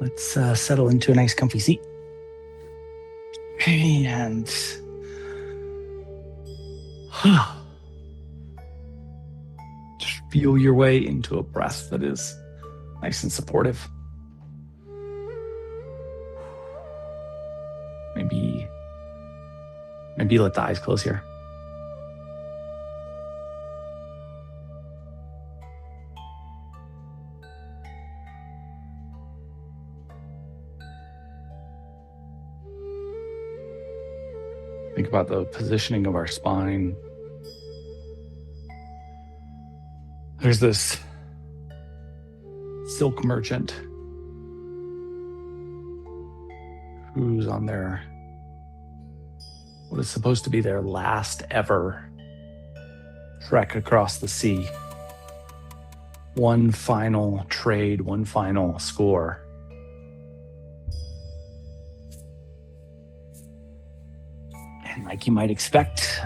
Let's settle into a nice comfy seat. And just feel your way into a breath that is nice and supportive. Maybe let the eyes close here. Think about the positioning of our spine. There's this silk merchant who's on what is supposed to be their last ever trek across the sea. One final trade, one final score. And like you might expect,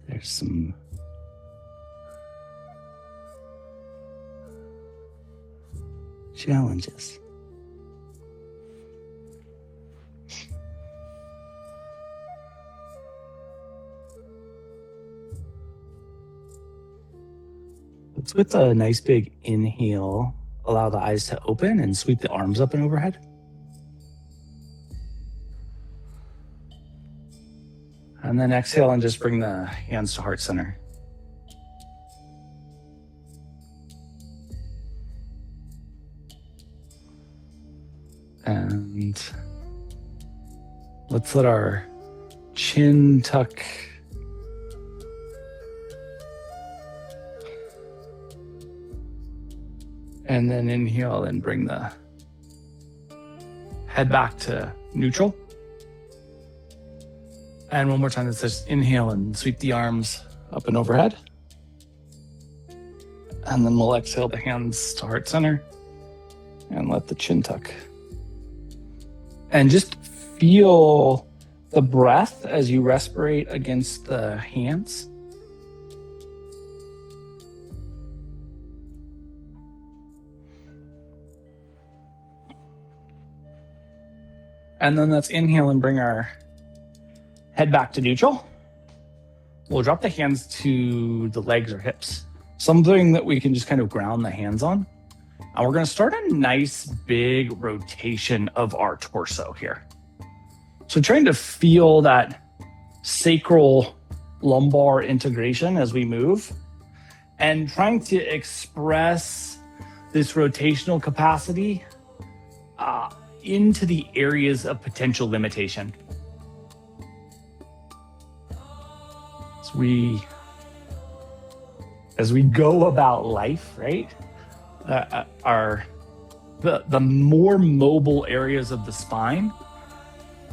there's some challenges. Let's, with a nice big inhale, allow the eyes to open and sweep the arms up and overhead. And then exhale and just bring the hands to heart center. And let's let our chin tuck. And then inhale and bring the head back to neutral. And one more time, let's just inhale and sweep the arms up and overhead. And then we'll exhale the hands to heart center and let the chin tuck. And just feel the breath as you respirate against the hands. And then let's inhale and bring our head back to neutral. We'll drop the hands to the legs or hips, something that we can just kind of ground the hands on. And we're going to start a nice big rotation of our torso here. So trying to feel that sacral lumbar integration as we move and trying to express this rotational capacity into the areas of potential limitation. As we go about life, right? The more mobile areas of the spine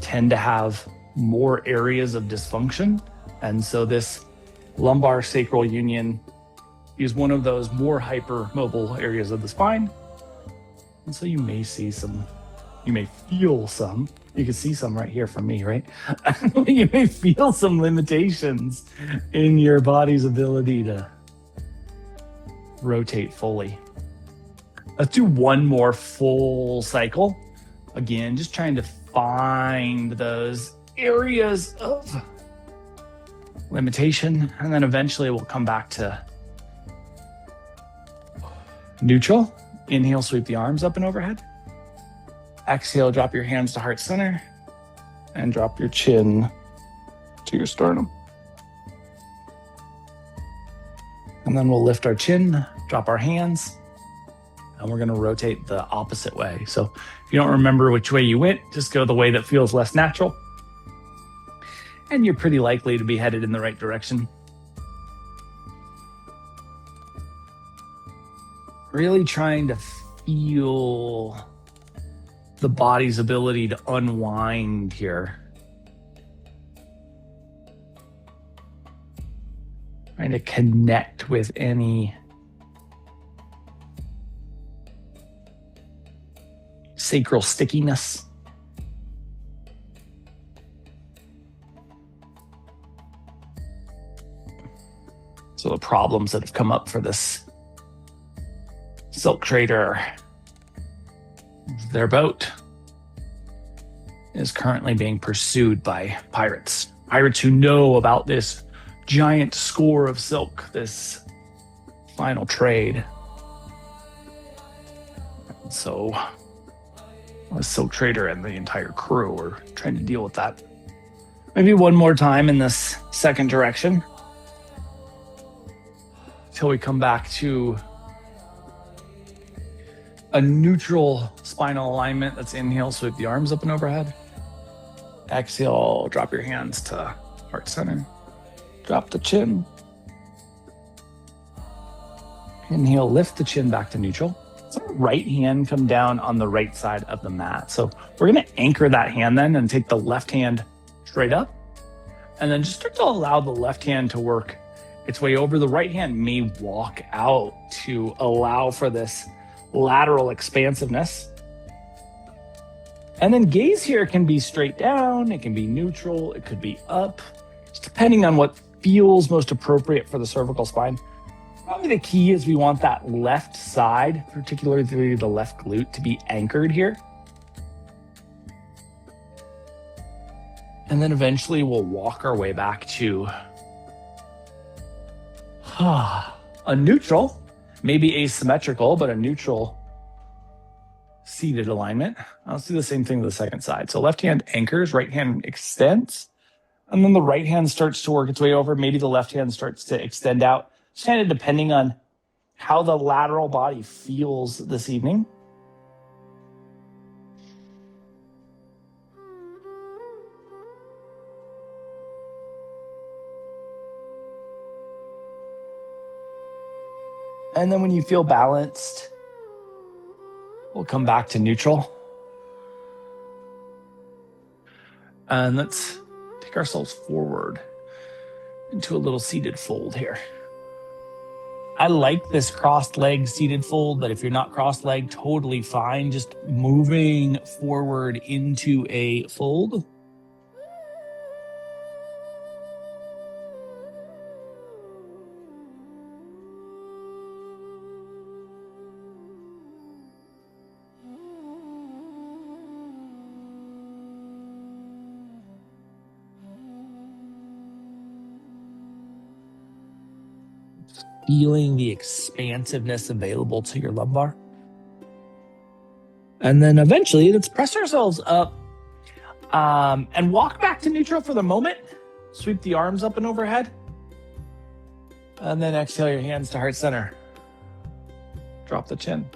tend to have more areas of dysfunction. And so this lumbar-sacral union is one of those more hypermobile areas of the spine. And so you may feel some, you can see some right here from me, right? You may feel some limitations in your body's ability to rotate fully. Let's do one more full cycle. Again, just trying to find those areas of limitation. And then eventually we'll come back to neutral. Inhale, sweep the arms up and overhead. Exhale, drop your hands to heart center and drop your chin to your sternum. And then we'll lift our chin, drop our hands, and we're going to rotate the opposite way. So if you don't remember which way you went, just go the way that feels less natural. And you're pretty likely to be headed in the right direction. Really trying to feel the body's ability to unwind here. Trying to connect with any sacral stickiness. So the problems that have come up for this silk trader, their boat is currently being pursued by pirates. Pirates who know about this giant score of silk, this final trade. So the silk trader and the entire crew are trying to deal with that. Maybe one more time in this second direction till we come back to a neutral spinal alignment. That's inhale, sweep the arms up and overhead. Exhale, drop your hands to heart center. Drop the chin. Inhale, lift the chin back to neutral. So right hand come down on the right side of the mat. So we're going to anchor that hand then and take the left hand straight up. And then just start to allow the left hand to work its way over. The right hand may walk out to allow for this lateral expansiveness. And then gaze here can be straight down, it can be neutral, it could be up, just depending on what feels most appropriate for the cervical spine. Probably the key is we want that left side, particularly the left glute, to be anchored here. And then eventually we'll walk our way back to a neutral, maybe asymmetrical, but a neutral seated alignment. Let's do the same thing to the second side. So left hand anchors, right hand extends, and then the right hand starts to work its way over. Maybe the left hand starts to extend out, just kind of depending on how the lateral body feels this evening. And then when you feel balanced, we'll come back to neutral. And let's take ourselves forward into a little seated fold here. I like this crossed leg seated fold, but if you're not crossed leg, totally fine. Just moving forward into a fold. Feeling the expansiveness available to your lumbar. And then eventually, let's press ourselves up and walk back to neutral for the moment. Sweep the arms up and overhead. And then exhale your hands to heart center. Drop the chin.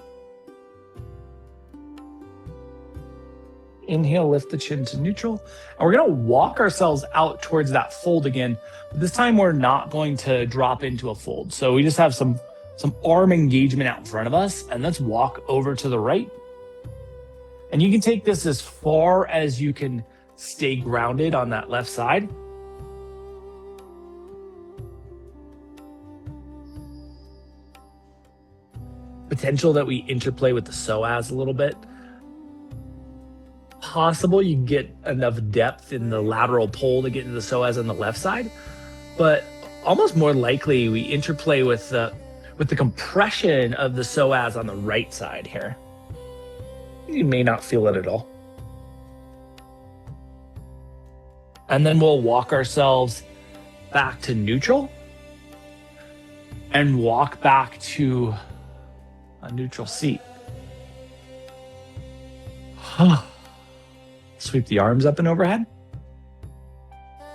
Inhale, lift the chin to neutral. And we're going to walk ourselves out towards that fold again. But this time we're not going to drop into a fold. So we just have some arm engagement out in front of us. And let's walk over to the right. And you can take this as far as you can stay grounded on that left side. Potential that we interplay with the psoas a little bit. Possible you get enough depth in the lateral pull to get into the psoas on the left side, but almost more likely we interplay with the compression of the psoas on the right side here. You may not feel it at all. And then we'll walk ourselves back to neutral and walk back to a neutral seat. Sweep the arms up and overhead.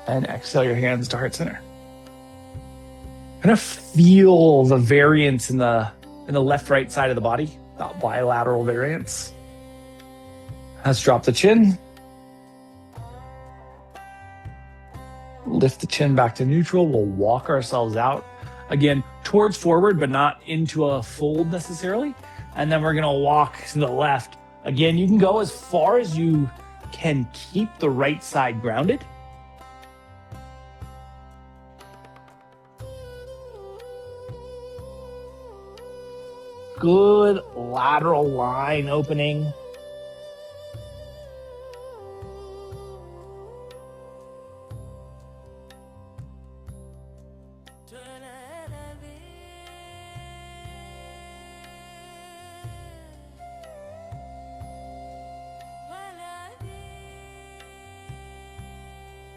And exhale your hands to heart center. Kind of feel the variance in the left-right side of the body, that bilateral variance. Let's drop the chin. Lift the chin back to neutral. We'll walk ourselves out. Again, towards forward, but not into a fold necessarily. And then we're going to walk to the left. Again, you can go as far as you can keep the right side grounded. Good lateral line opening.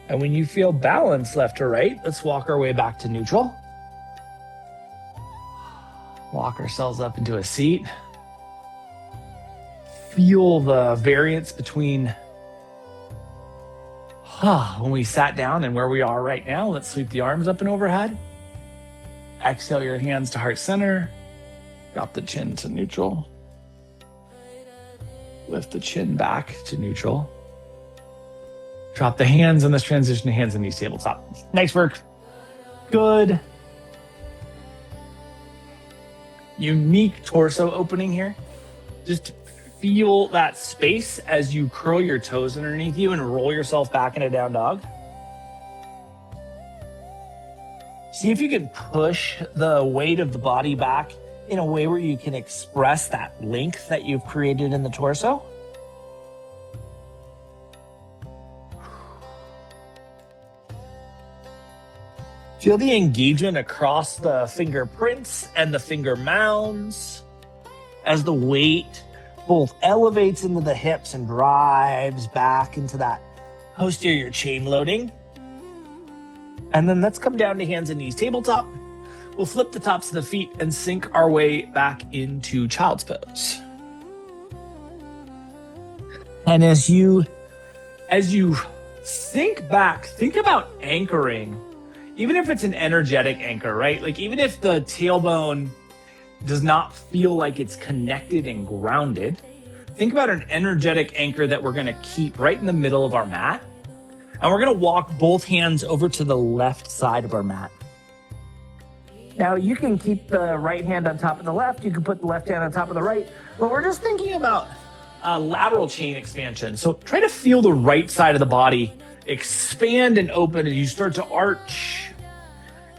And when you feel balance left to right, let's walk our way back to neutral. Walk ourselves up into a seat. Feel the variance between when we sat down and where we are right now. Let's sweep the arms up and overhead. Exhale your hands to heart center. Drop the chin to neutral. Lift the chin back to neutral. Drop the hands in this transition to hands and knees tabletop. Nice work. Good. Unique torso opening here. Just feel that space as you curl your toes underneath you and roll yourself back into down dog. See if you can push the weight of the body back in a way where you can express that length that you've created in the torso. Feel the engagement across the fingerprints and the finger mounds as the weight both elevates into the hips and drives back into that posterior chain loading. And then let's come down to hands and knees tabletop. We'll flip the tops of the feet and sink our way back into child's pose. And as you sink back, think about anchoring. Even if it's an energetic anchor, right? Like even if the tailbone does not feel like it's connected and grounded, think about an energetic anchor that we're gonna keep right in the middle of our mat. And we're gonna walk both hands over to the left side of our mat. Now you can keep the right hand on top of the left, you can put the left hand on top of the right, but we're just thinking about lateral chain expansion. So try to feel the right side of the body expand and open as you start to arch.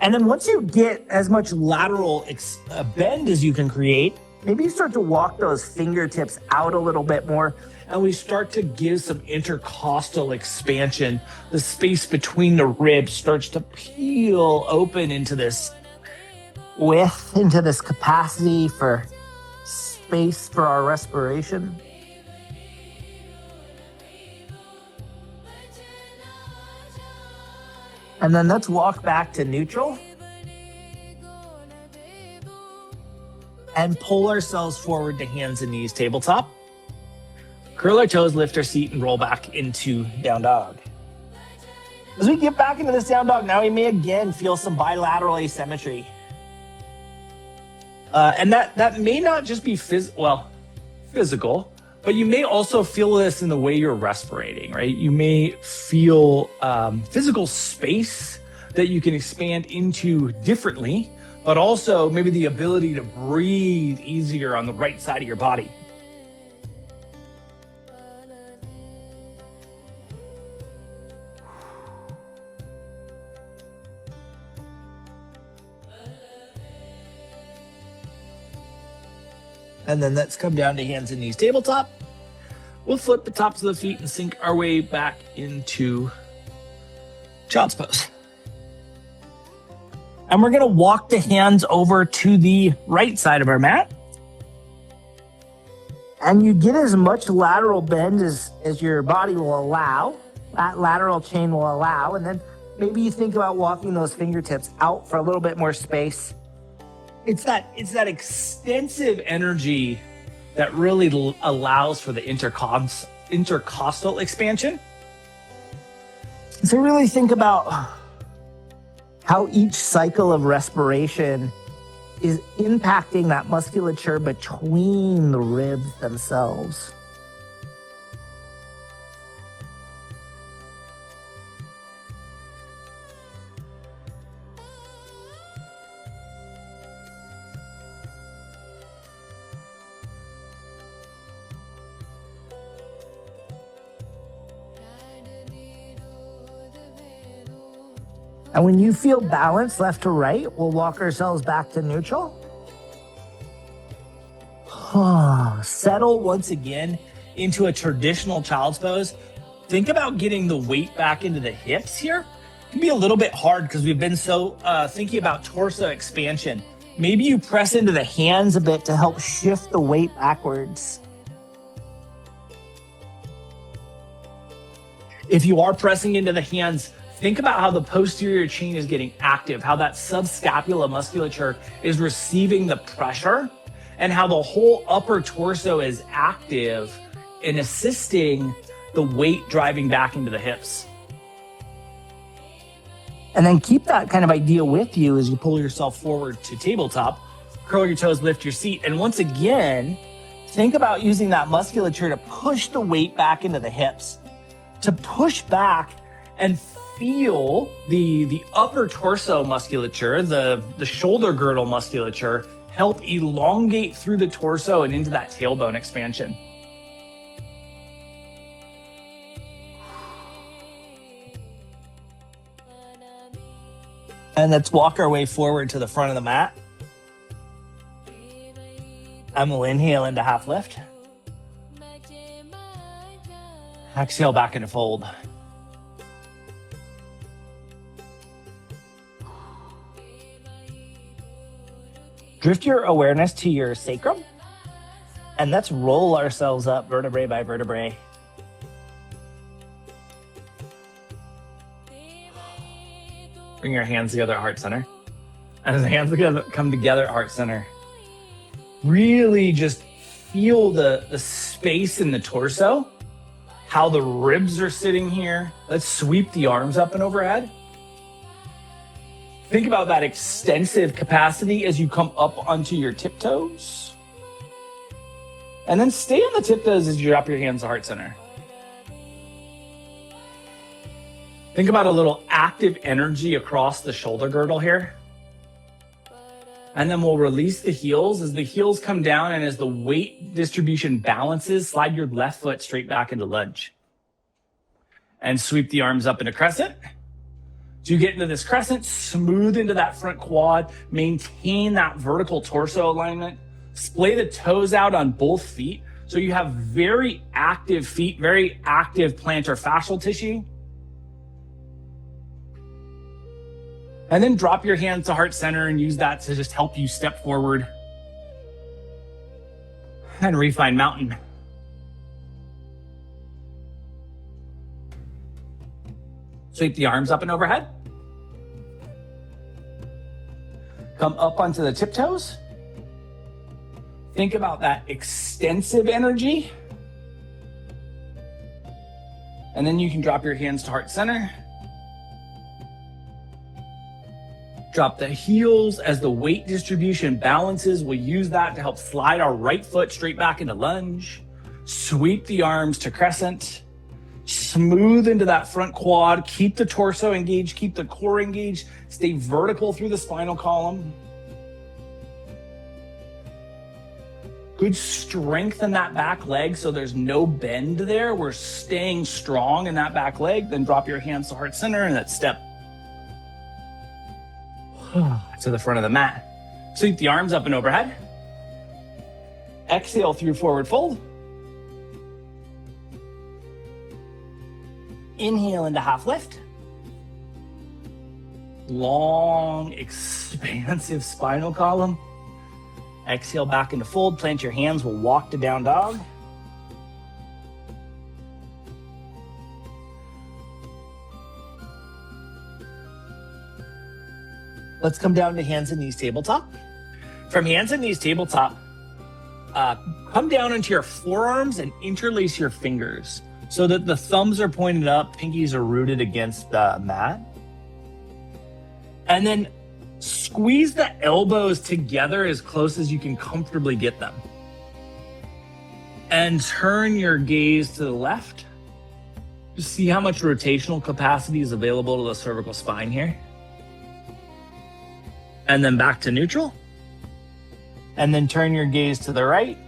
And then once you get as much lateral bend as you can create, maybe you start to walk those fingertips out a little bit more, and we start to give some intercostal expansion. The space between the ribs starts to peel open into this width, into this capacity for space for our respiration. And then let's walk back to neutral and pull ourselves forward to hands and knees tabletop. Curl our toes, lift our seat, and roll back into down dog. As we get back into this down dog, now we may again feel some bilateral asymmetry. And that may not just be physical, but you may also feel this in the way you're respirating, right? You may feel physical space that you can expand into differently, but also maybe the ability to breathe easier on the right side of your body. And then let's come down to hands and knees tabletop. We'll flip the tops of the feet and sink our way back into child's pose. And we're gonna walk the hands over to the right side of our mat. And you get as much lateral bend as your body will allow. That lateral chain will allow. And then maybe you think about walking those fingertips out for a little bit more space. It's that extensive energy that really allows for the intercostal expansion. So really think about how each cycle of respiration is impacting that musculature between the ribs themselves. And when you feel balance left to right, we'll walk ourselves back to neutral. Settle once again into a traditional child's pose. Think about getting the weight back into the hips here. can be a little bit hard because we've been so thinking about torso expansion. Maybe you press into the hands a bit to help shift the weight backwards. If you are pressing into the hands, think about how the posterior chain is getting active, how that subscapular musculature is receiving the pressure, and how the whole upper torso is active in assisting the weight driving back into the hips. And then keep that kind of idea with you as you pull yourself forward to tabletop, curl your toes, lift your seat. And once again, think about using that musculature to push the weight back into the hips, to push back and feel the upper torso musculature, the shoulder girdle musculature, help elongate through the torso and into that tailbone expansion. And let's walk our way forward to the front of the mat. And we'll inhale into half lift. Exhale back into fold. Drift your awareness to your sacrum. And let's roll ourselves up vertebrae by vertebrae. Bring your hands together at heart center. And as the hands come together at heart center, really just feel the space in the torso, how the ribs are sitting here. Let's sweep the arms up and overhead. Think about that extensive capacity as you come up onto your tiptoes. And then stay on the tiptoes as you drop your hands to heart center. Think about a little active energy across the shoulder girdle here. And then we'll release the heels. As the heels come down and as the weight distribution balances, slide your left foot straight back into lunge. And sweep the arms up into crescent. So you get into this crescent, smooth into that front quad, maintain that vertical torso alignment, splay the toes out on both feet. So you have very active feet, very active plantar fascial tissue. And then drop your hands to heart center and use that to just help you step forward. And refine mountain. Sweep the arms up and overhead. Come up onto the tiptoes. Think about that extensive energy. And then you can drop your hands to heart center. Drop the heels as the weight distribution balances. We'll use that to help slide our right foot straight back into lunge. Sweep the arms to crescent. Smooth into that front quad. Keep the torso engaged. Keep the core engaged. Stay vertical through the spinal column. Good strength in that back leg so there's no bend there. We're staying strong in that back leg. Then drop your hands to heart center and that step to the front of the mat. Sweep the arms up and overhead. Exhale through forward fold. Inhale into half lift. Long, expansive spinal column. Exhale back into fold. Plant your hands. We'll walk to down dog. Let's come down to hands and knees tabletop. From hands and knees tabletop, come down into your forearms and interlace your fingers so that the thumbs are pointed up, pinkies are rooted against the mat. And then squeeze the elbows together as close as you can comfortably get them. And turn your gaze to the left. Just see how much rotational capacity is available to the cervical spine here. And then back to neutral. And then turn your gaze to the right.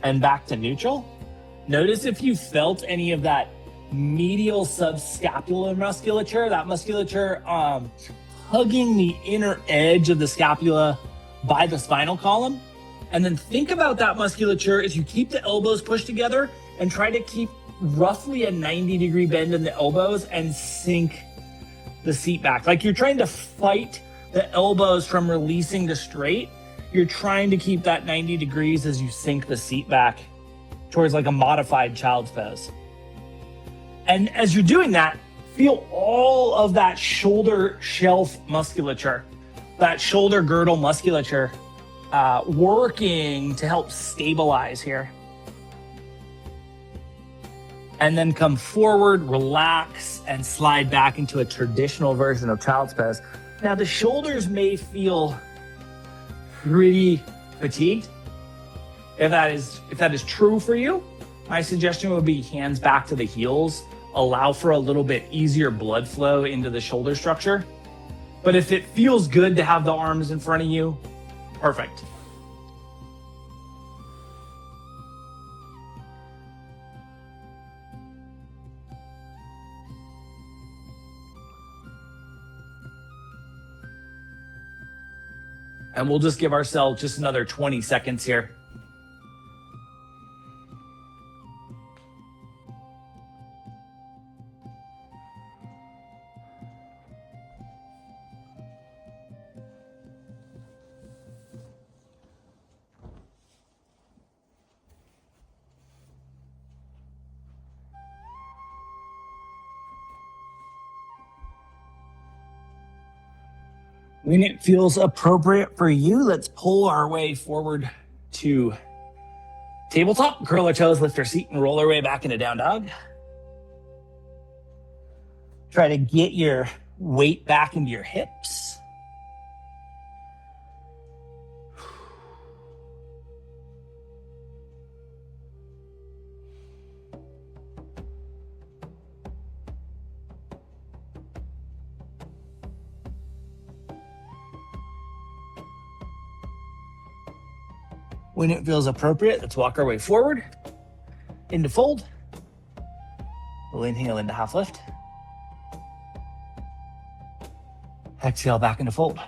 And back to neutral. Notice if you felt any of that medial subscapular musculature, that musculature hugging the inner edge of the scapula by the spinal column. And then think about that musculature as you keep the elbows pushed together and try to keep roughly a 90-degree bend in the elbows and sink the seat back. Like you're trying to fight the elbows from releasing to straight. You're trying to keep that 90 degrees as you sink the seat back towards like a modified child's pose. And as you're doing that, feel all of that shoulder shelf musculature, that shoulder girdle musculature working to help stabilize here. And then come forward, relax, and slide back into a traditional version of child's pose. Now the shoulders may feel pretty fatigued. If that is true for you, my suggestion would be hands back to the heels, allow for a little bit easier blood flow into the shoulder structure. But if it feels good to have the arms in front of you, perfect. And we'll just give ourselves just another 20 seconds here. When it feels appropriate for you, let's pull our way forward to tabletop, curl our toes, lift our seat, and roll our way back into down dog. Try to get your weight back into your hips. When it feels appropriate, let's walk our way forward into fold. We'll inhale into half lift. Exhale back into fold.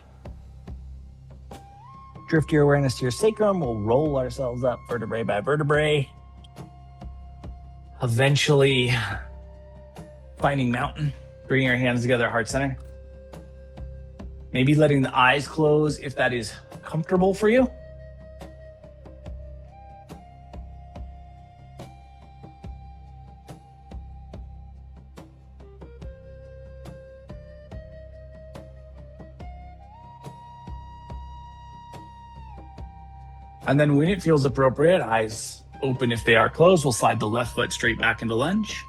Drift your awareness to your sacrum. We'll roll ourselves up vertebrae by vertebrae. Eventually finding mountain, bringing our hands together, heart center. Maybe letting the eyes close if that is comfortable for you. And then when it feels appropriate, eyes open if they are closed, we'll slide the left foot straight back into lunge,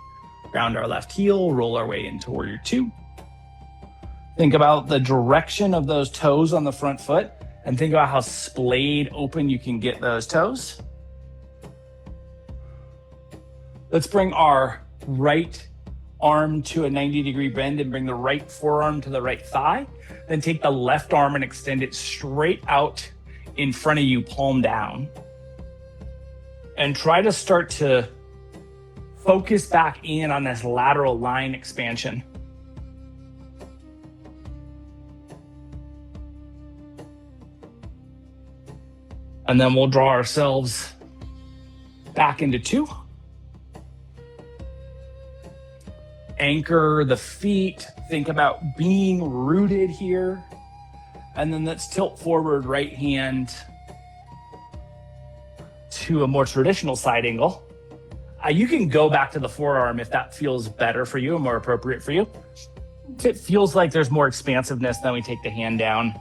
ground our left heel, roll our way into warrior two. Think about the direction of those toes on the front foot and think about how splayed open you can get those toes. Let's bring our right arm to a 90-degree bend and bring the right forearm to the right thigh. Then take the left arm and extend it straight out in front of you, palm down. And try to start to focus back in on this lateral line expansion. And then we'll draw ourselves back into two. Anchor the feet. Think about being rooted here. And then let's tilt forward, right hand to a more traditional side angle. You can go back to the forearm if that feels better for you and more appropriate for you. If it feels like there's more expansiveness, then we take the hand down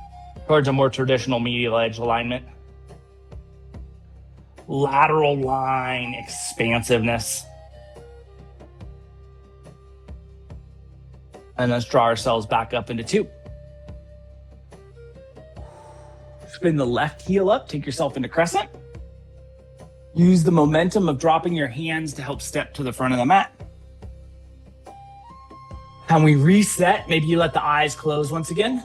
towards a more traditional medial edge alignment. Lateral line expansiveness. And let's draw ourselves back up into two. Spin the left heel up, take yourself into crescent. Use the momentum of dropping your hands to help step to the front of the mat. And we reset, maybe you let the eyes close once again.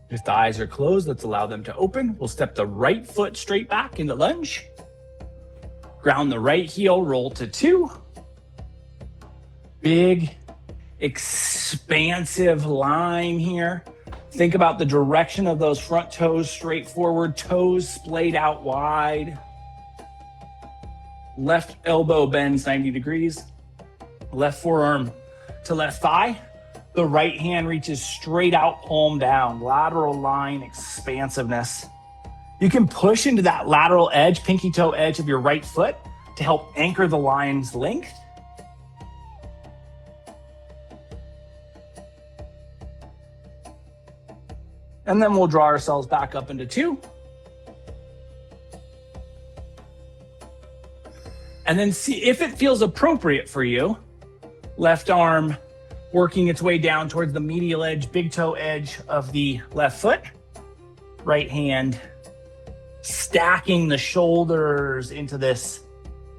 If the eyes are closed, let's allow them to open. We'll step the right foot straight back into lunge. Ground the right heel, roll to 2. Big, expansive line here. Think about the direction of those front toes straight forward, toes splayed out wide. Left elbow bends 90 degrees. Left forearm to left thigh. The right hand reaches straight out, palm down. Lateral line expansiveness. You can push into that lateral edge, pinky toe edge of your right foot to help anchor the line's length. And then we'll draw ourselves back up into 2. And then see if it feels appropriate for you. Left arm working its way down towards the medial edge, big toe edge of the left foot. Right hand stacking the shoulders into this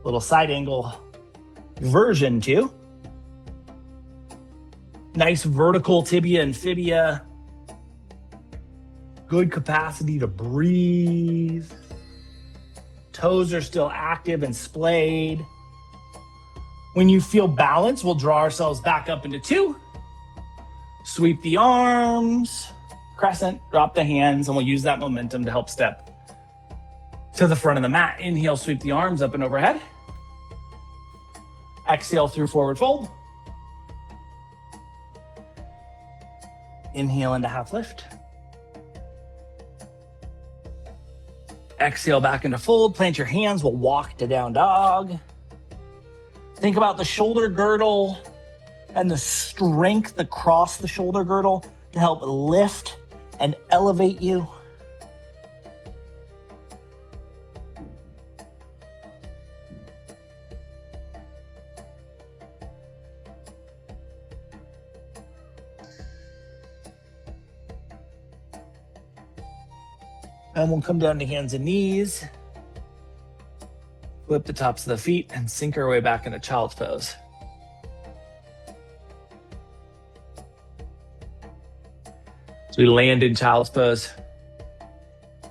little side angle version 2. Nice vertical tibia and fibia. Good capacity to breathe. Toes are still active and splayed. When you feel balance, we'll draw ourselves back up into 2. Sweep the arms, crescent, drop the hands, and we'll use that momentum to help step to the front of the mat. Inhale, sweep the arms up and overhead. Exhale through forward fold. Inhale into half lift. Exhale back into fold. Plant your hands. We'll walk to down dog. Think about the shoulder girdle and the strength across the shoulder girdle to help lift and elevate you. And we'll come down to hands and knees. Flip the tops of the feet and sink our way back into child's pose. So we land in child's pose,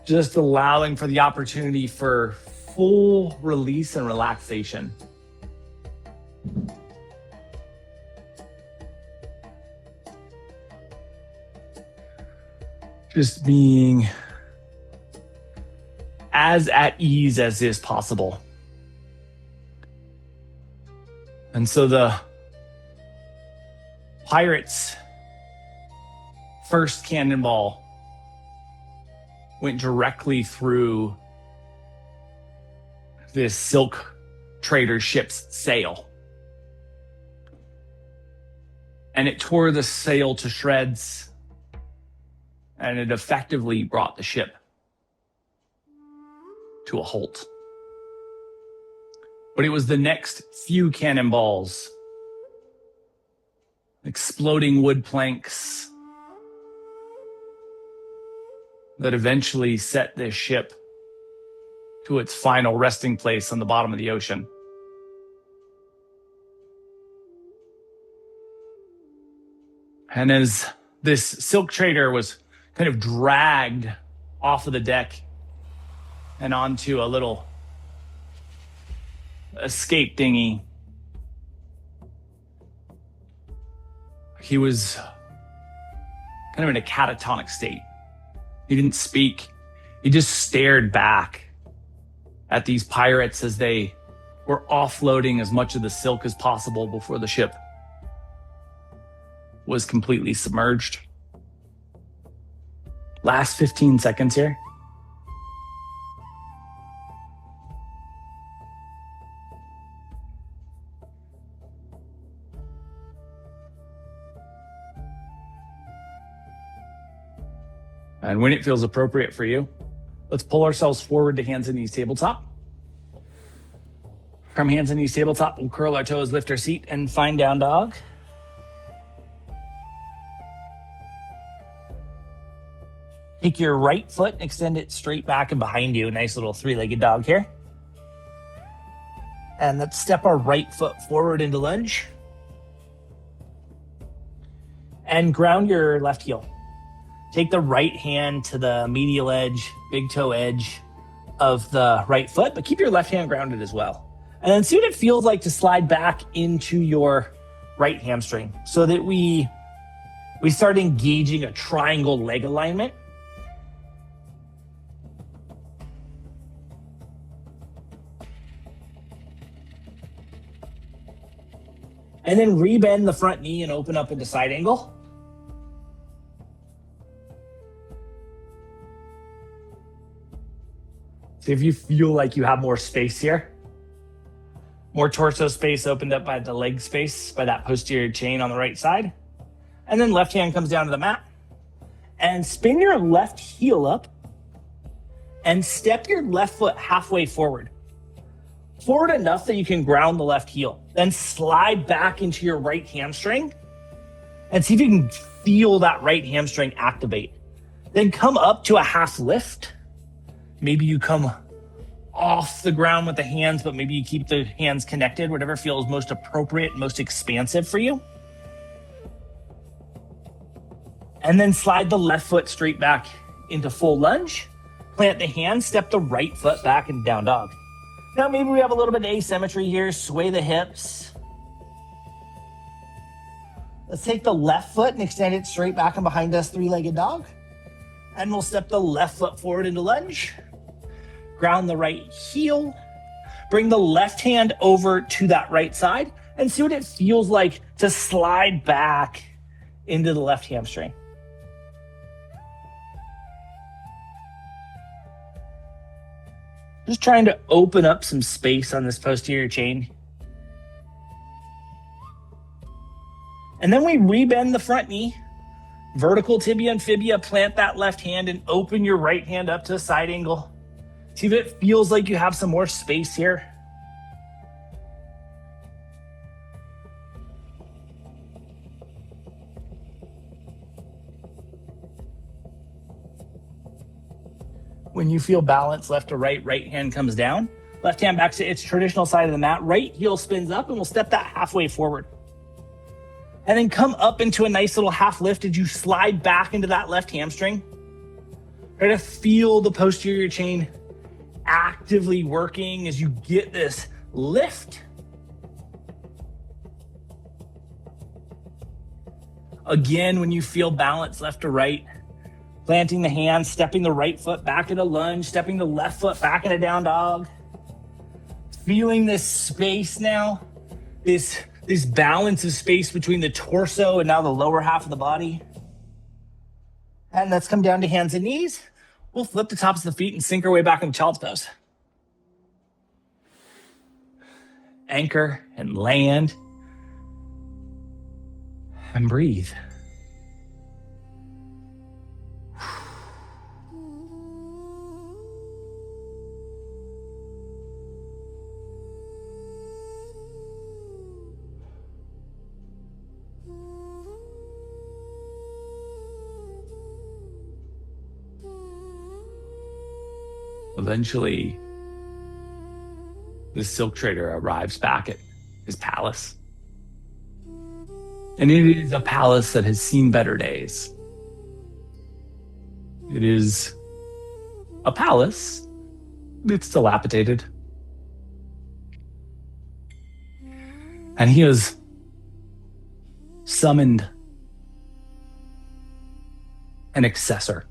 just allowing for the opportunity for full release and relaxation. Just being as at ease as is possible. And so the pirates' first cannonball went directly through this silk trader ship's sail. And it tore the sail to shreds, and it effectively brought the ship to a halt. But it was the next few cannonballs, exploding wood planks, that eventually set this ship to its final resting place on the bottom of the ocean. And as this silk trader was kind of dragged off of the deck and onto a little escape dinghy, he was kind of in a catatonic state. He didn't speak. He just stared back at these pirates as they were offloading as much of the silk as possible before the ship was completely submerged. Last 15 seconds here. And when it feels appropriate for you, let's pull ourselves forward to hands and knees tabletop. From hands and knees tabletop, we'll curl our toes, lift our seat, and find down dog. Take your right foot and extend it straight back and behind you. Nice little three-legged dog here. And let's step our right foot forward into lunge. And ground your left heel. Take the right hand to the medial edge, big toe edge of the right foot, but keep your left hand grounded as well. And then see what it feels like to slide back into your right hamstring so that we start engaging a triangle leg alignment. And then rebend the front knee and open up into side angle. See if you feel like you have more space here. More torso space opened up by the leg space, by that posterior chain on the right side. And then left hand comes down to the mat. And spin your left heel up and step your left foot halfway forward. Forward enough that you can ground the left heel. Then slide back into your right hamstring and see if you can feel that right hamstring activate. Then come up to a half lift. Maybe you come off the ground with the hands, but maybe you keep the hands connected, whatever feels most appropriate, most expansive for you. And then slide the left foot straight back into full lunge. Plant the hand, step the right foot back into down dog. Now maybe we have a little bit of asymmetry here, sway the hips. Let's take the left foot and extend it straight back and behind us, three-legged dog. And we'll step the left foot forward into lunge. Ground the right heel. Bring the left hand over to that right side and see what it feels like to slide back into the left hamstring. Just trying to open up some space on this posterior chain. And then we rebend the front knee, vertical tibia and fibia, plant that left hand and open your right hand up to a side angle. See if it feels like you have some more space here. When you feel balance left to right, right hand comes down. Left hand back to its traditional side of the mat. Right heel spins up and we'll step that halfway forward. And then come up into a nice little half lift as you slide back into that left hamstring. Try to feel the posterior chain actively working as you get this lift. Again, when you feel balance left to right, planting the hand, stepping the right foot back into lunge, stepping the left foot back into down dog. Feeling this space now, this balance of space between the torso and now the lower half of the body. And let's come down to hands and knees. We'll flip the tops of the feet and sink our way back into child's pose. Anchor and land and breathe. Eventually, the silk trader arrives back at his palace. And it is a palace that has seen better days. It is a palace. It's dilapidated. And he has summoned an accessor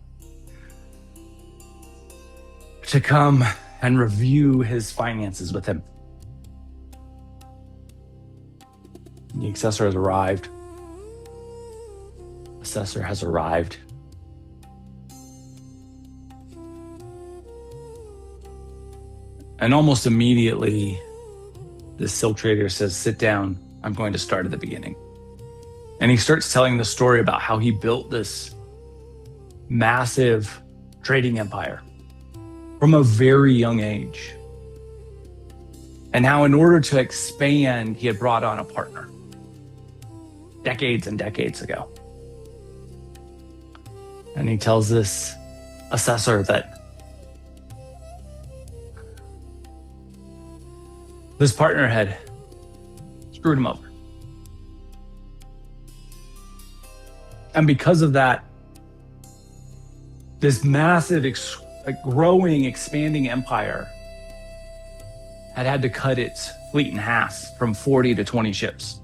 to come and review his finances with him. The accessor has arrived. Assessor has arrived. And almost immediately, the silk trader says, "Sit down, I'm going to start at the beginning." And he starts telling the story about how he built this massive trading empire from a very young age. And how in order to expand, he had brought on a partner decades and decades ago. And he tells this assessor that this partner had screwed him over. And because of that, This massive, growing, expanding empire had to cut its fleet in half from 40 to 20 ships.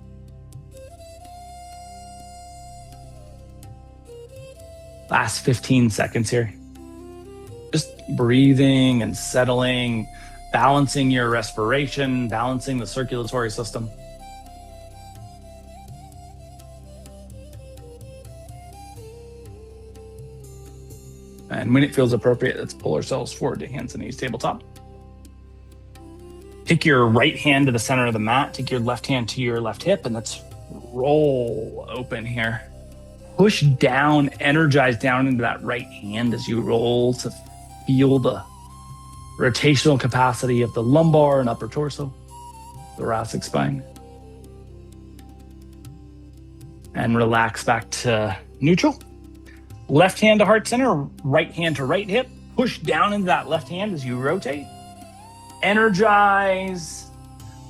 Last 15 seconds here. Just breathing and settling, balancing your respiration, balancing the circulatory system. And when it feels appropriate, let's pull ourselves forward to hands and knees tabletop. Take your right hand to the center of the mat. Take your left hand to your left hip, and let's roll open here. Push down, energize down into that right hand as you roll to feel the rotational capacity of the lumbar and upper torso, thoracic spine. And relax back to neutral. Left hand to heart center, right hand to right hip. Push down into that left hand as you rotate. Energize.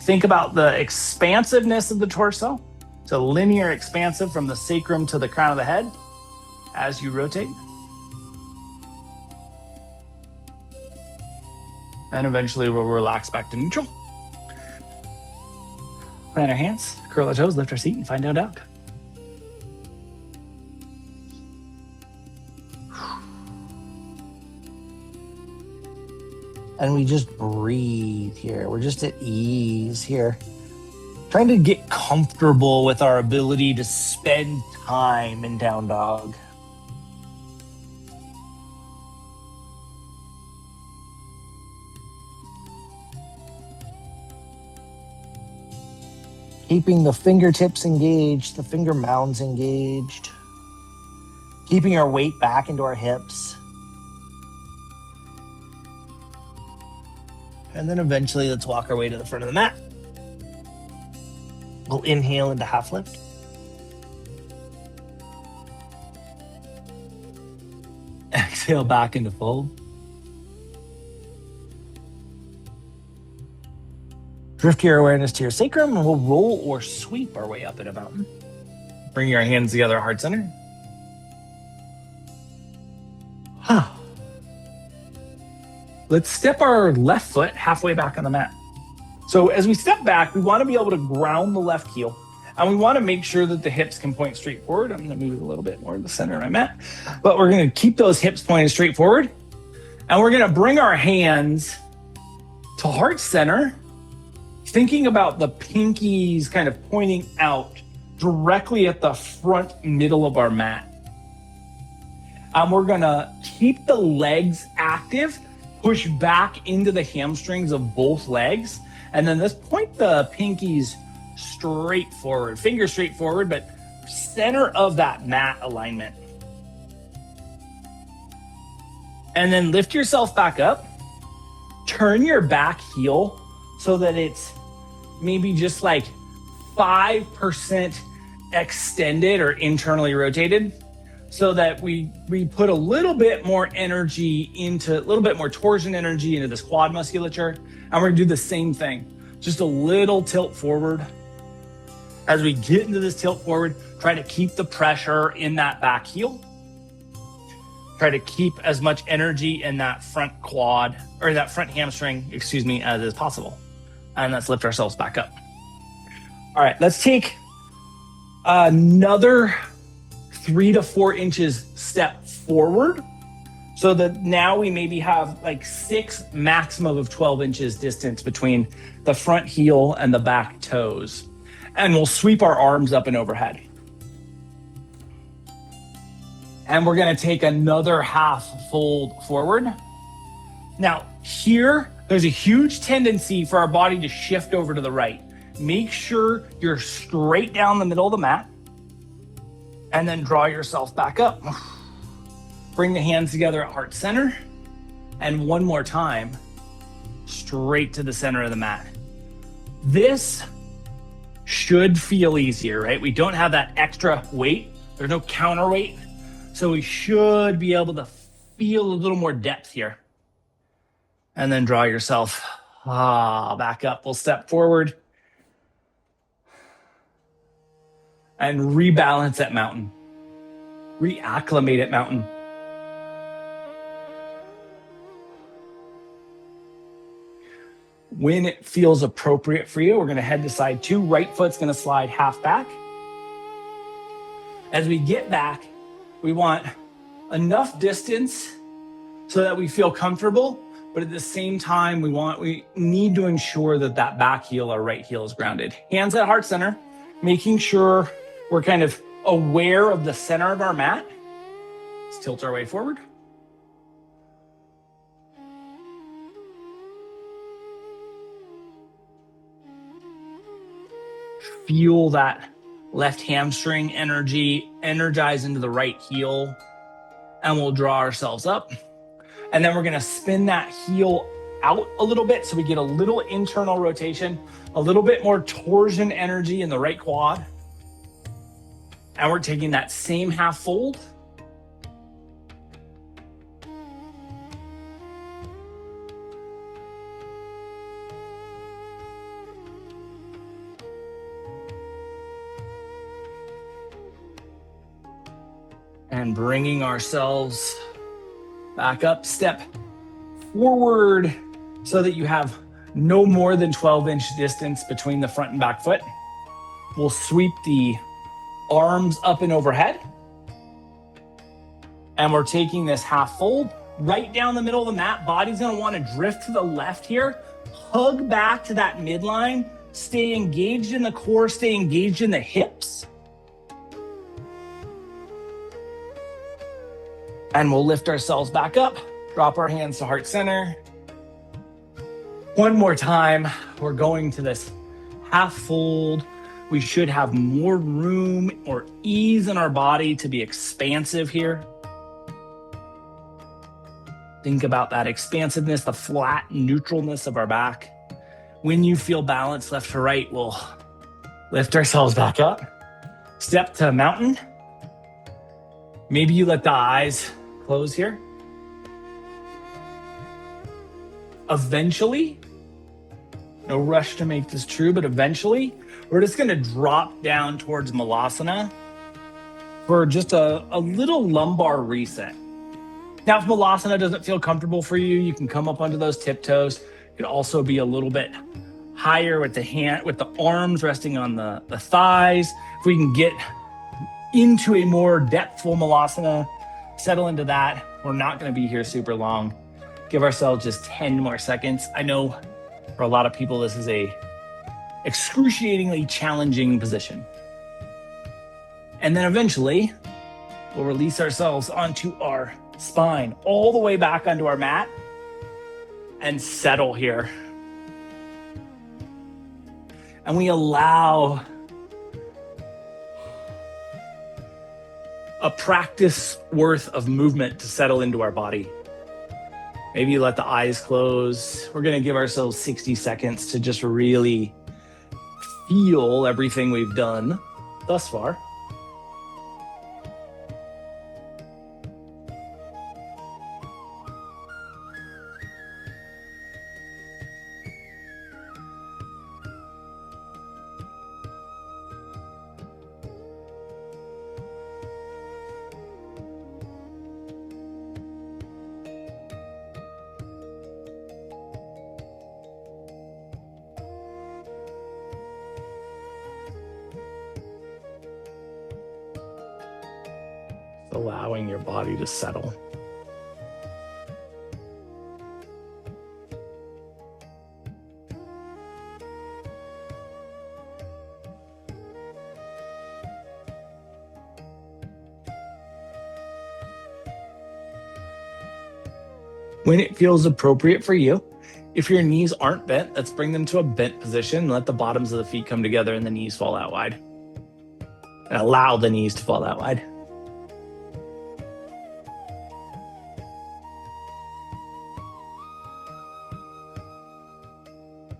Think about the expansiveness of the torso. So linear expansive from the sacrum to the crown of the head as you rotate. And eventually we'll relax back to neutral. Plant our hands, curl our toes, lift our seat, and find down dog. And we just breathe here. We're just at ease here. Trying to get comfortable with our ability to spend time in down dog. Keeping the fingertips engaged, the finger mounds engaged. Keeping our weight back into our hips. And then eventually, let's walk our way to the front of the mat. We'll inhale into half lift. Exhale back into fold. Drift your awareness to your sacrum, and we'll roll or sweep our way up in a mountain. Bring your hands together, heart center. Let's step our left foot halfway back on the mat. So as we step back, we want to be able to ground the left heel, and we want to make sure that the hips can point straight forward. I'm going to move a little bit more to the center of my mat, but we're going to keep those hips pointed straight forward, and we're going to bring our hands to heart center, thinking about the pinkies kind of pointing out directly at the front middle of our mat. And we're going to keep the legs active, push back into the hamstrings of both legs. And then let's point the pinkies straight forward, fingers straight forward, but center of that mat alignment. And then lift yourself back up. Turn your back heel so that it's maybe just like 5% extended or internally rotated, so that we put a little bit more energy into, a little bit more torsion energy into this quad musculature. And we're gonna do the same thing, just a little tilt forward. As we get into this tilt forward, try to keep the pressure in that back heel. Try to keep as much energy in that front quad, or that front hamstring, as is possible. And let's lift ourselves back up. All right, let's take another 3 to 4 inches step forward, so that now we maybe have like 6, maximum of 12 inches distance between the front heel and the back toes. And we'll sweep our arms up and overhead. And we're gonna take another half fold forward. Now here, there's a huge tendency for our body to shift over to the right. Make sure you're straight down the middle of the mat, and then draw yourself back up. Bring the hands together at heart center. And one more time, straight to the center of the mat. This should feel easier, right? We don't have that extra weight. There's no counterweight. So we should be able to feel a little more depth here. And then draw yourself back up. We'll step forward and rebalance at mountain. Reacclimate at mountain. When it feels appropriate for you, we're going to head to side 2. Right foot's going to slide half back. As we get back, we want enough distance so that we feel comfortable, but at the same time, we need to ensure that that back heel, our right heel, is grounded. Hands at heart center, making sure we're kind of aware of the center of our mat. Let's tilt our way forward. Feel that left hamstring energy energize into the right heel, and we'll draw ourselves up. And then we're gonna spin that heel out a little bit so we get a little internal rotation, a little bit more torsion energy in the right quad. And we're taking that same half fold. And bringing ourselves back up, step forward so that you have no more than 12-inch distance between the front and back foot. We'll sweep the arms up and overhead. And we're taking this half fold right down the middle of the mat. Body's gonna wanna drift to the left here. Hug back to that midline. Stay engaged in the core, stay engaged in the hips. And we'll lift ourselves back up, drop our hands to heart center. One more time, we're going to this half fold. We should have more room or ease in our body to be expansive here. Think about that expansiveness, the flat neutralness of our back. When you feel balanced left to right, we'll lift ourselves back up. Step to mountain. Maybe you let the eyes close here. Eventually, no rush to make this true, but eventually, we're just gonna drop down towards Malasana for just a little lumbar reset. Now, if Malasana doesn't feel comfortable for you, you can come up onto those tiptoes. You could also be a little bit higher with the arms resting on the thighs. If we can get into a more depthful Malasana, settle into that. We're not gonna be here super long. Give ourselves just 10 more seconds. I know for a lot of people, this is a excruciatingly challenging position. And then eventually, we'll release ourselves onto our spine, all the way back onto our mat, and settle here. And we allow a practice worth of movement to settle into our body. Maybe you let the eyes close. We're gonna give ourselves 60 seconds to just really feel everything we've done thus far. Allowing your body to settle. When it feels appropriate for you, if your knees aren't bent, let's bring them to a bent position. Let the bottoms of the feet come together and the knees fall out wide. And allow the knees to fall out wide.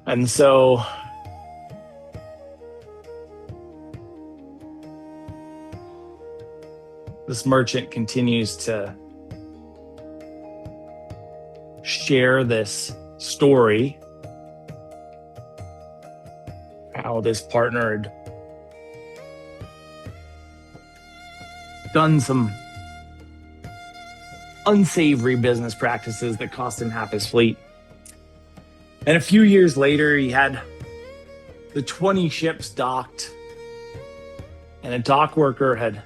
And so this merchant continues to share this story, how this partner had done some unsavory business practices that cost him half his fleet. And a few years later, he had the 20 ships docked, and a dock worker had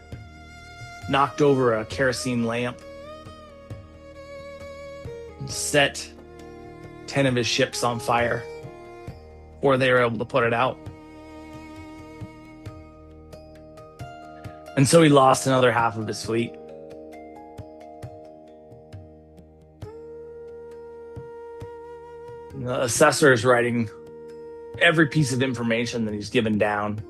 knocked over a kerosene lamp and set 10 of his ships on fire, or they were able to put it out. And so he lost another half of his fleet. The assessor is writing every piece of information that he's given down.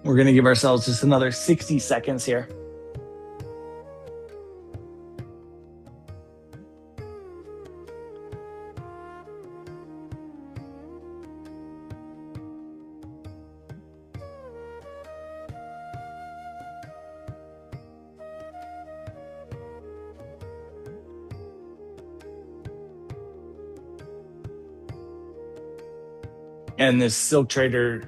We're going to give ourselves just another 60 seconds here. And this silk trader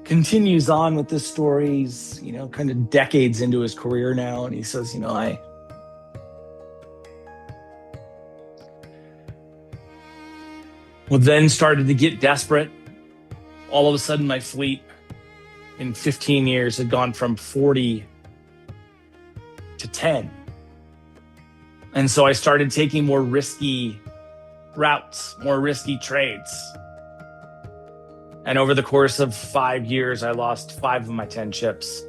continues on with this story. He's, kind of decades into his career now. And he says, I then started to get desperate. All of a sudden, my fleet in 15 years had gone from 40 to 10. And so I started taking more risky routes, more risky trades. And over the course of 5 years, I lost 5 of my 10 ships.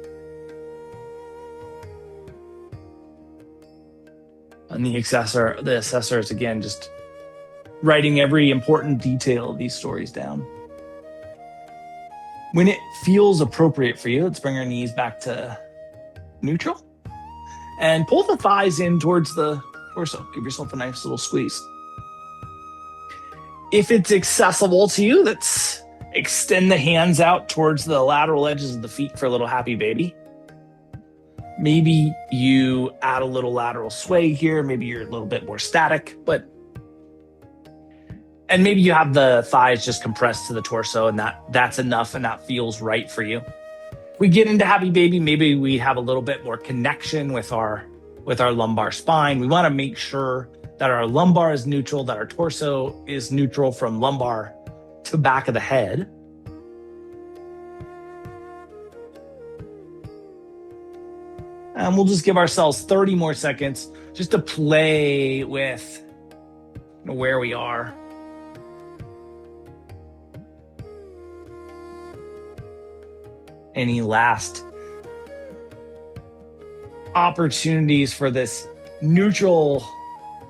And the assessor is again just writing every important detail of these stories down. When it feels appropriate for you, let's bring our knees back to neutral and pull the thighs in towards the torso. Give yourself a nice little squeeze. If it's accessible to you, let's extend the hands out towards the lateral edges of the feet for a little happy baby. Maybe you add a little lateral sway here. Maybe you're a little bit more static, and maybe you have the thighs just compressed to the torso, and that's enough, and that feels right for you. We get into happy baby, maybe we have a little bit more connection with our lumbar spine. We want to make sure that our lumbar is neutral, that our torso is neutral from lumbar to back of the head. And we'll just give ourselves 30 more seconds just to play with where we are. Any last opportunities for this neutral,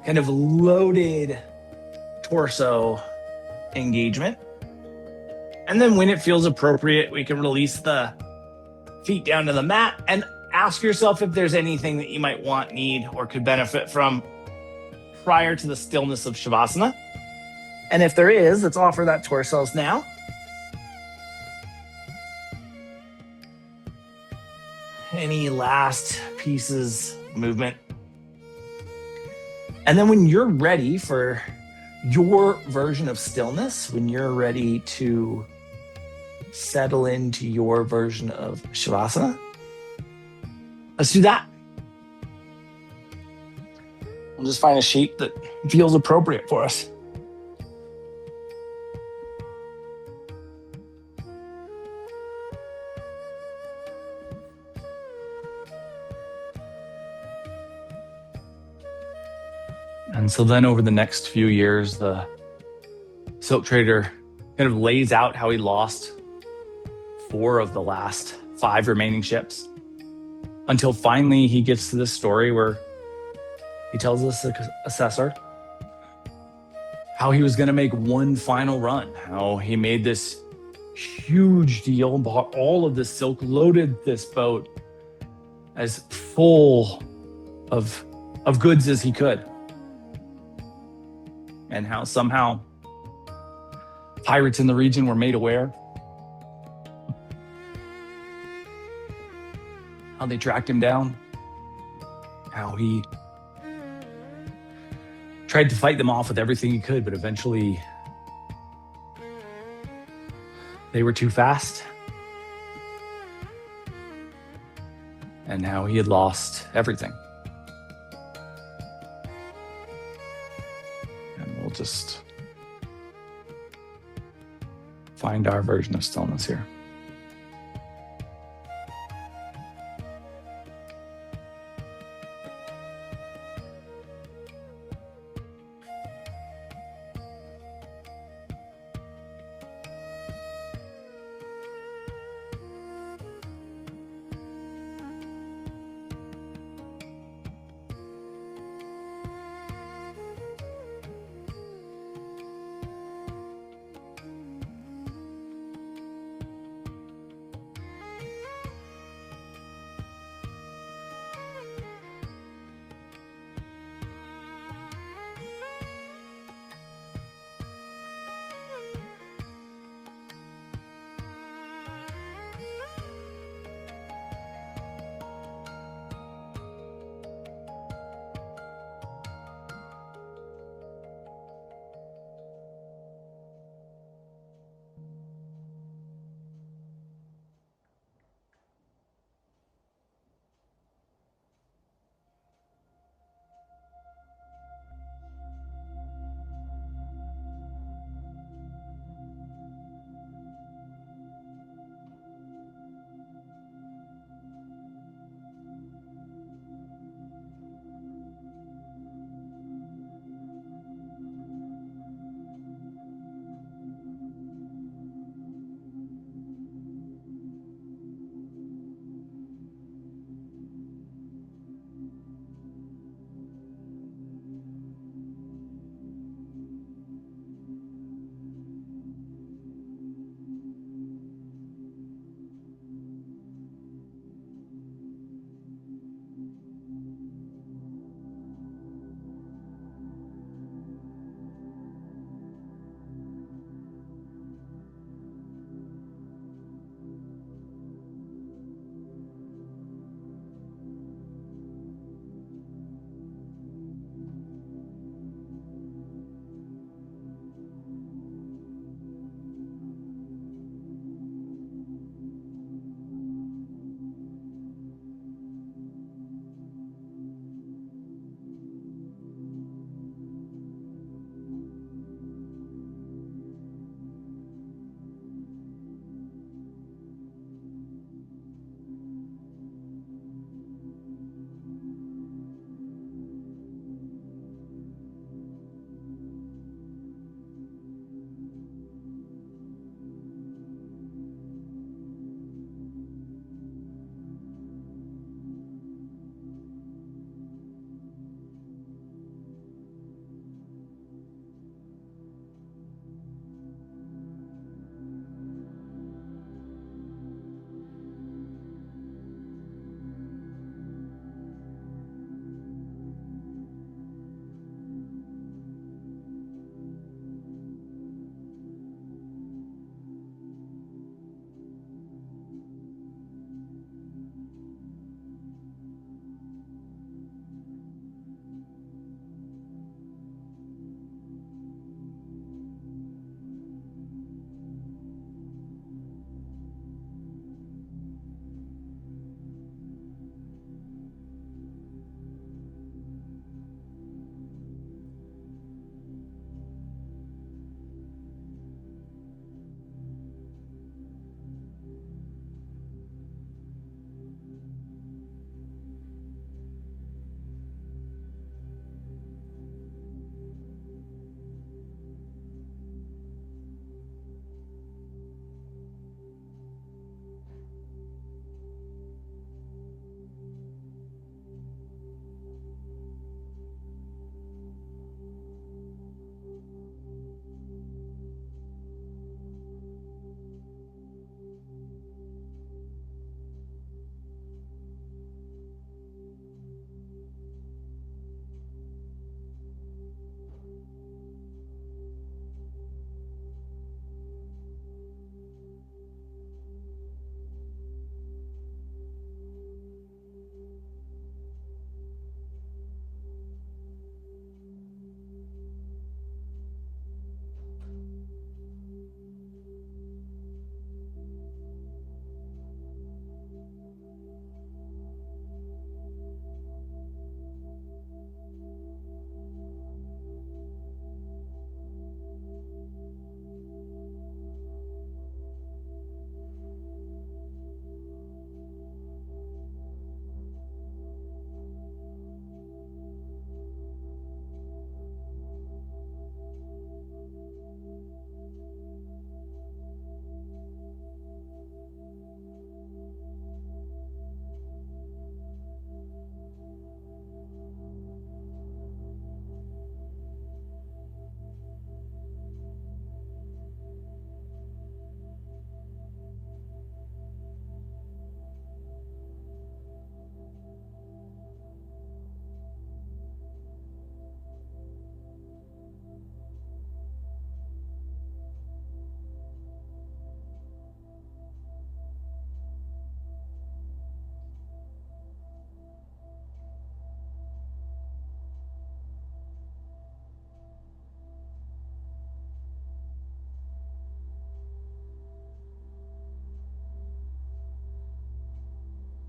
kind of loaded torso engagement? And then when it feels appropriate, we can release the feet down to the mat and ask yourself if there's anything that you might want, need, or could benefit from prior to the stillness of Shavasana. And if there is, let's offer that to ourselves now. Any last pieces of movement? And then when you're ready for your version of stillness, when you're ready to settle into your version of Shavasana, let's do that. We'll just find a shape that feels appropriate for us. And so then over the next few years, the silk trader kind of lays out how he lost 4 of the last 5 remaining ships, until finally he gets to this story where he tells us, the assessor, how he was going to make one final run, how he made this huge deal, bought all of this silk, loaded this boat as full of goods as he could. And how somehow pirates in the region were made aware. How they tracked him down. How he tried to fight them off with everything he could, but eventually they were too fast. and how he had lost everything. And we'll just find our version of stillness here.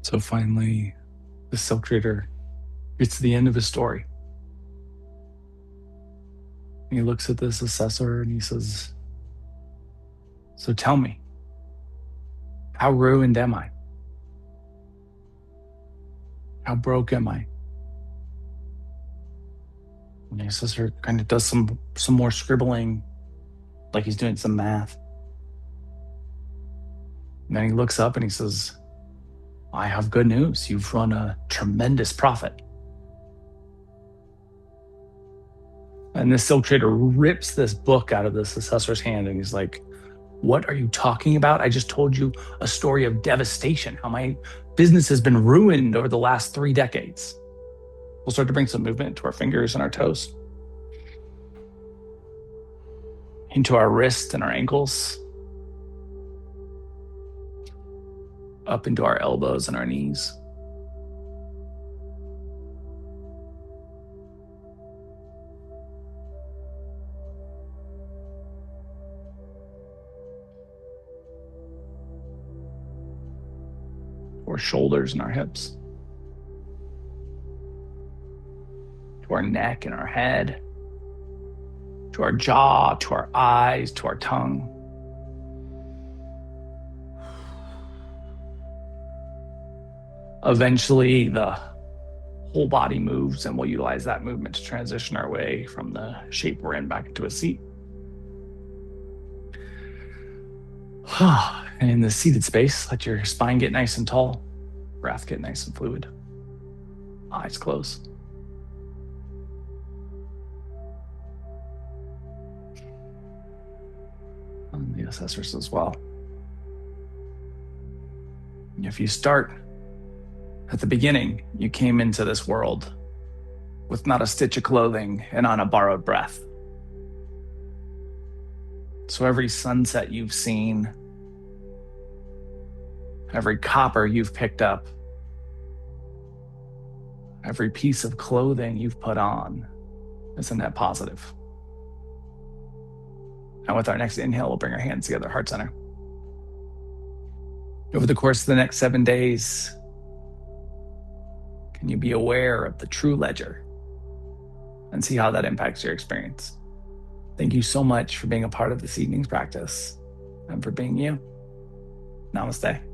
So finally, the silk trader gets to the end of his story. And he looks at this assessor and he says, "So tell me, how ruined am I? How broke am I?" And the assessor kind of does some more scribbling, like he's doing some math. And then he looks up and he says, "I have good news. You've run a tremendous profit." And this silk trader rips this book out of this assessor's hand and he's like, "What are you talking about? I just told you a story of devastation, how my business has been ruined over the last 3 decades. We'll start to bring some movement into our fingers and our toes, into our wrists and our ankles, up into our elbows and our knees. Our shoulders and our hips, to our neck and our head, to our jaw, to our eyes, to our tongue. Eventually, the whole body moves, and we'll utilize that movement to transition our way from the shape we're in back into a seat. And in the seated space, let your spine get nice and tall, breath get nice and fluid, eyes closed. And the assessor says, "Well, if you start at the beginning, you came into this world with not a stitch of clothing and on a borrowed breath. So every sunset you've seen, every copper you've picked up, every piece of clothing you've put on is a net positive." And with our next inhale, we'll bring our hands together, heart center. Over the course of the next 7 days, can you be aware of the true ledger and see how that impacts your experience? Thank you so much for being a part of this evening's practice and for being you. Namaste.